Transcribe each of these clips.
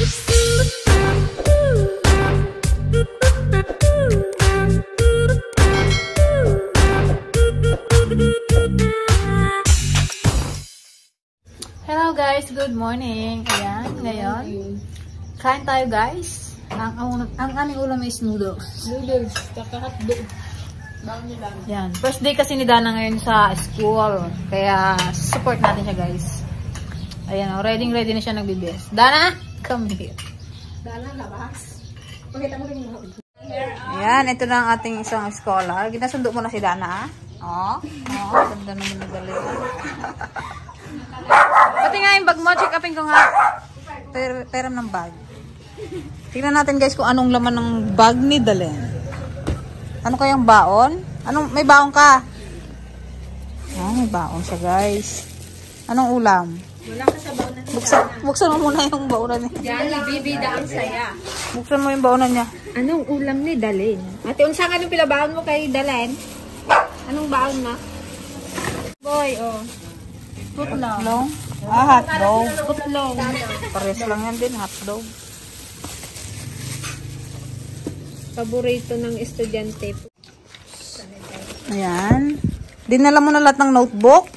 Hello guys, good morning. Ayan, ngayon kain tayo guys. Ang aming ulam is noodles. Noodles, kakahotdog. Yan, first day kasi ni Dana ngayon sa school. Kaya support natin siya guys. Ayan, ready na siya nagbibis. Dana, come here. Dana, labas. Pakita mo rin mo. Ayan, ito na ang ating isang scholar. Ginasundo mo na si Dana. Ganda naman na galing. Pati nga yung bag mo, check upin ko nga. Peram ng bag. Tingnan natin guys kung anong laman ng bag ni Dalen. Ano kayang baon? May baon ka? May baon siya guys. Anong ulam? Wala ka sa baunan niya. Buksan mo muna yung baonan niya. Yan, bibida ang saya. Buksan mo yung baonan niya. Anong ulam ni Dalen? Ate, unsa ka nung pilabaon mo kay Dalen? Anong baon mo? Boy, Putlong? Hotdog. Putlong. Pares lang yan din, hotdog. Paborito ng estudyante. Ayan. Dinala mo na lahat ng notebook?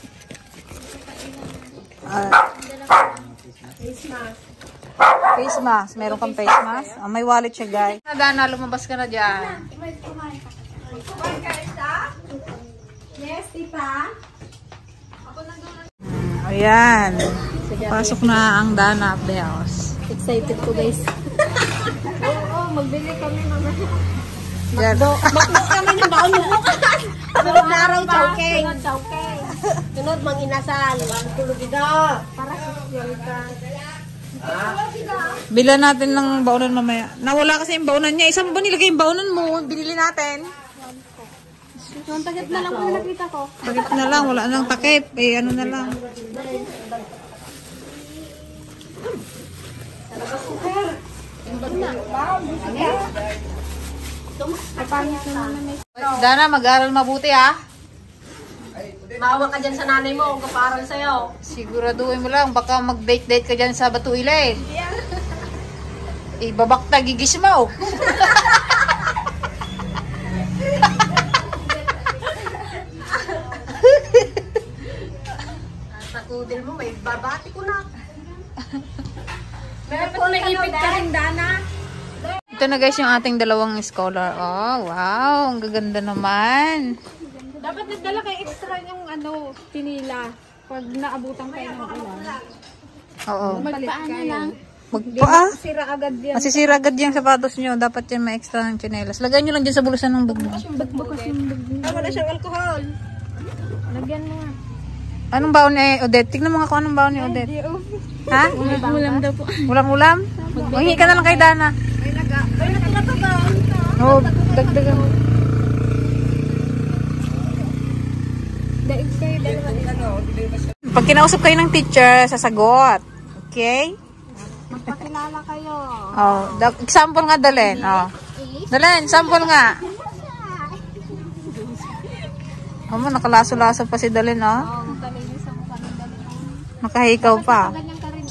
Face mask. Meron kang face mask? May wallet siya guys. Dana, lumabas ka na dyan. Yes, tita. Ayan. Pasok na ang Dana of the house. Excited ko guys. Oo, magbili kami mamaya. Makdo kami ng baon mo. Sunod na araw, chowking. Sunod, mang inasal. Tulog ito. Para sa ka. Bilan natin ng baonan mamaya. Nawala kasi yung baonan niya. Isang ba nilagay yung baonan mo? Binili natin. Yung takip na lang kung nakita ko. Takip na lang. Wala nang takip. Ano na lang. Dana, mag-aral mabuti ha. Maawa ka dyan sa nanay mo kung kaparal sa'yo. Siguraduhin mo lang. Baka mag-date-date ka dyan sa Batuile. Ibabakta gigis mo. Kudil mo, may babati ko na. Meron po naipit ka rin, Dana. Ito na guys yung ating dalawang scholar. Oh, wow. Ang gaganda naman. Dapat nagdala kayo extra yung pinila. Pag naabutan kayo ng ulan. Oo. Magpaano lang. Magpaa? Agad yan. Masisira agad yung sapatos nyo. Dapat yan may extra ng tsinelas. Lagay nyo lang dyan sa bulusan ng bag mo. Bukas yung bag mo. Wala siyang alcohol. Lagyan mo nga. Anong baon ni Odette? Tignan mo nga kung anong baon ni Odette. Ha? Ulam daw po. Walang ulam? Mangi ka na lang kay Dana. Ay, nakakatagal. Oo, dagdagan mo. Daig kayo, dalawa. Pag kinausap kayo ng teacher, sasagot. Okay? Magpakilala kayo. Oh, example nga, Dalen. Oh. Dalen, sample nga. Nakalaso-laso pa si Dalen, oh. Nakahikaw pa. Ganyan ka rin,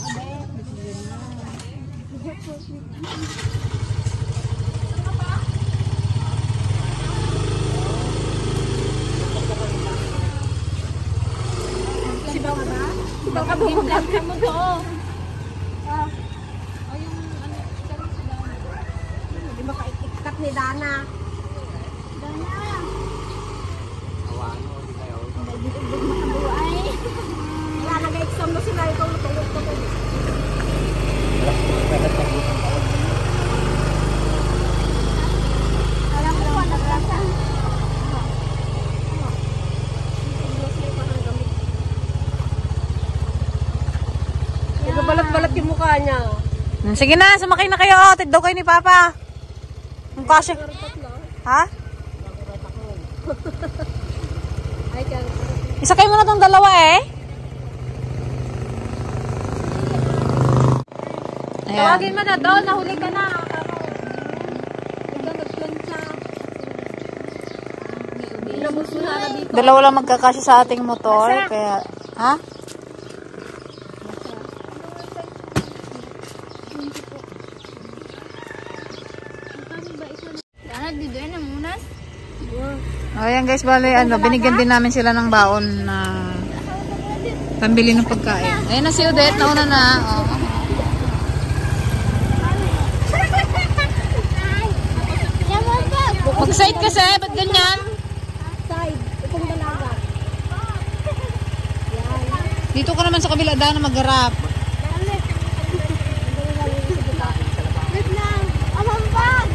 Sibaw ka ba? Sibaw ka ba? Vlog ka mo to. Di ba ka-ikat ni Dana? Dana! Dito makabuhay. Wala nag-exam mo sila itong tulog ko. Alam mo ba naglasa? Balat-balat yung mukha niya. Sige na, sumakay na kayo. Atid daw kayo ni Papa. Ang kasya. Ha? Isakay mo na tong dalawa eh. Ayan. Tawagin mo na doon, nahuli ka na. Dalawa lang magkakasya sa ating motor. Kaya, ha? Ayan guys, bale, binigyan din namin sila ng baon na pambili ng pagkain. Ayan na si Odette, nauna na. Oh. Mag-side kasi, ba't ganyan? Side, itong dalaga. Dito ka naman sa kabila, na magharap. Wait lang. Amambag!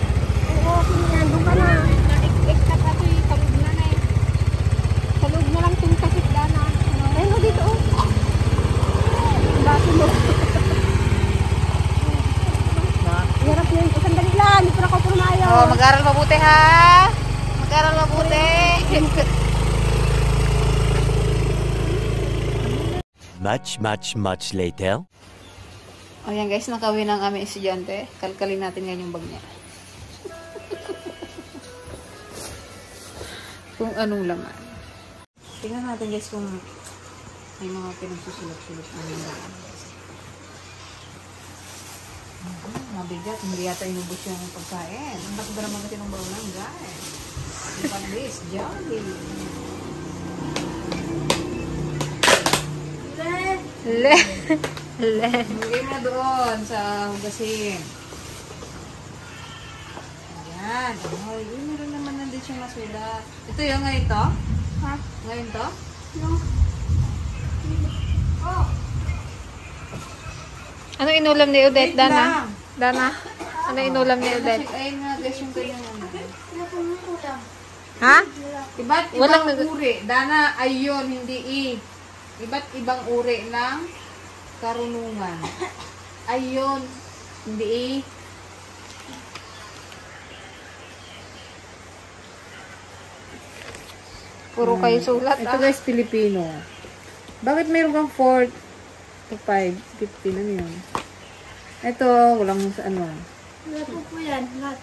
Oo, pinandun ka na. Ek-ek ako yung kalog na na eh. Kalog na lang itong takip dana. Ayun mo dito oh. Baso mo. Hirap yun. Sandali lang. Hindi pa ako pumayo. Oh, mag-aral mabuti ha. Mag-aral mabuti. Much later. O yan guys, nakawin ang aming estudyante. Kalkalin natin ngayon yung bag niya. Kung anong laman. Tingnan natin guys kung may mga pinagsusulot-sulot na yung laman. Mabigat, hindi yata inubos yung pagkain. Ang bakit ba naman kasi ng bawang guys? Ipan this, jolly. Le. Lagay mo doon sa hugasin. Ayan. Ay, meron naman nandito siyang nasulat. Ito yung ngayon to? Ha? Ngayon to? No. Oh. Ano inulam ni Odette, Wait Dana? lang. Dana? Ano inulam ni Odette? Ayun nga guys yung kanyang ano. Ha? Iba't Walang ibang uri. Dana, ayun, hindi i. Iba't ibang uri ng karunungan. Ayun, hindi i. Puro kayo sulat, Ito guys, Filipino. Bakit mayroon kang 4 to 5, 15, ano yun? Ito, walang ano. Lahat po yan. Lahat.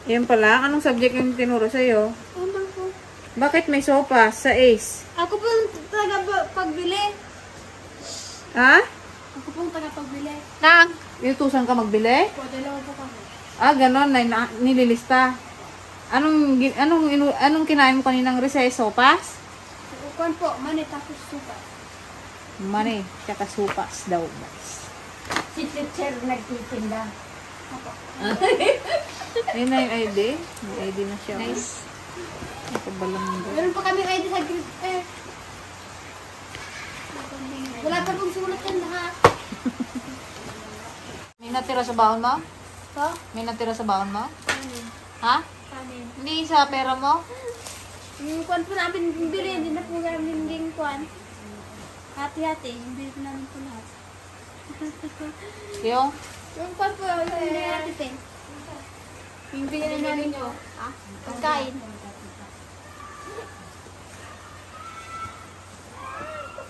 Yan pala, anong subject yung tinuro sa'yo? Umang po. Bakit may sopas sa ace? Ako po yung taga-pagbili. Ha? Ako po yung taga-pagbili. Nang? Inutusan ka magbili? Po, dalawa po kami. Ah, ganon, nililista. Anong kinain mo kaninang recess? Sopas? Kuan po, mani tapos suka. Mani, tsaka sopas daw, guys. Si teacher nagtitinda. Ayun na yung ID. May ID na siya. Nice. Nakabalang doon. Meron pa kami ID sa grade F. Wala pa pong sulat yan lahat. May natira sa baon mo? Po? May natira sa baon mo? Kanin. Ha? Kanin. Hindi sa pera mo? Yung kuan po namin bili, hindi na po namin ging kuan. Hati-hati, yung bili po namin po lahat. Yung? Yung kuan po, yung bili natin din. Yung bili namin po. Ah, pagkain.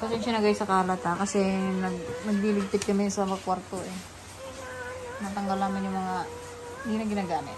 Pasensya na guys sa kalat ha. Kasi nagliligpit kami sa kwarto eh. Natanggal namin yung mga hindi na ginagamit.